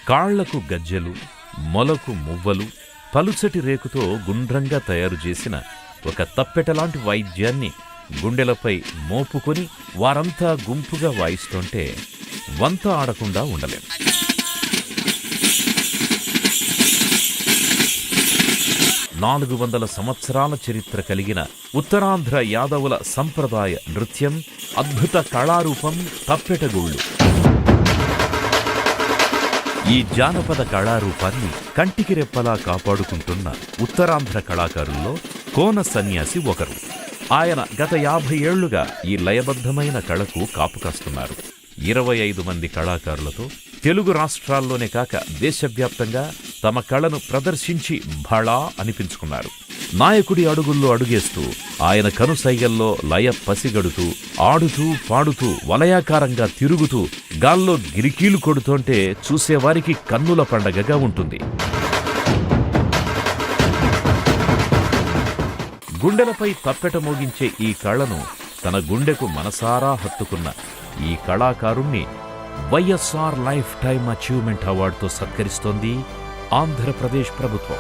కాళ్లకు గజ్జెలు, మొలకు మువ్వలు, పలుచటి రేకుతో గుండ్రంగా తయారు చేసిన ఒక తప్పెటలాంటి వాయిద్యాన్ని గుండెలపై మోపుకొని వారంతా గుంపుగా వాయిస్తుంటే వంత ఆడకుండా ఉండలేం. నాలుగు 400 సంవత్సరాల చరిత్ర కలిగిన ఉత్తరాంధ్ర యాదవుల సంప్రదాయ నృత్యం, అద్భుత కళారూపం తప్పెటగుళ్ళు. ఈ జానపద కళారూపాన్ని కంటికి రెప్పలా కాపాడుకుంటున్న ఉత్తరాంధ్ర కళాకారుల్లో కోన సన్యాసి ఒకరు. ఆయన గత 50 ఏళ్లుగా ఈ లయబద్ధమైన కళకు కాపు కాస్తున్నారు. 25 మంది కళాకారులతో తెలుగు రాష్ట్రాల్లోనే కాక దేశవ్యాప్తంగా తమ కళను ప్రదర్శించి భళా అనిపించుకున్నారు. నాయకుడి అడుగుల్లో అడుగేస్తూ ఆయన కనుసైగల్లో లయ పసిగడుతూ ఆడుతూ పాడుతూ వలయాకారంగా తిరుగుతూ గాల్లో గిరికీలు కొడుతుంటే చూసేవారికి కన్నుల పండగగా ఉంటుంది. గుండెలపై తప్పెట మోగించే ఈ కళను తన గుండెకు మనసారా హత్తుకున్న ఈ కళాకారుణ్ణి వైఎస్ఆర్ లైఫ్ టైమ్ అచీవ్మెంట్ అవార్డుతో సత్కరిస్తోంది ఆంధ్రప్రదేశ్ ప్రభుత్వం.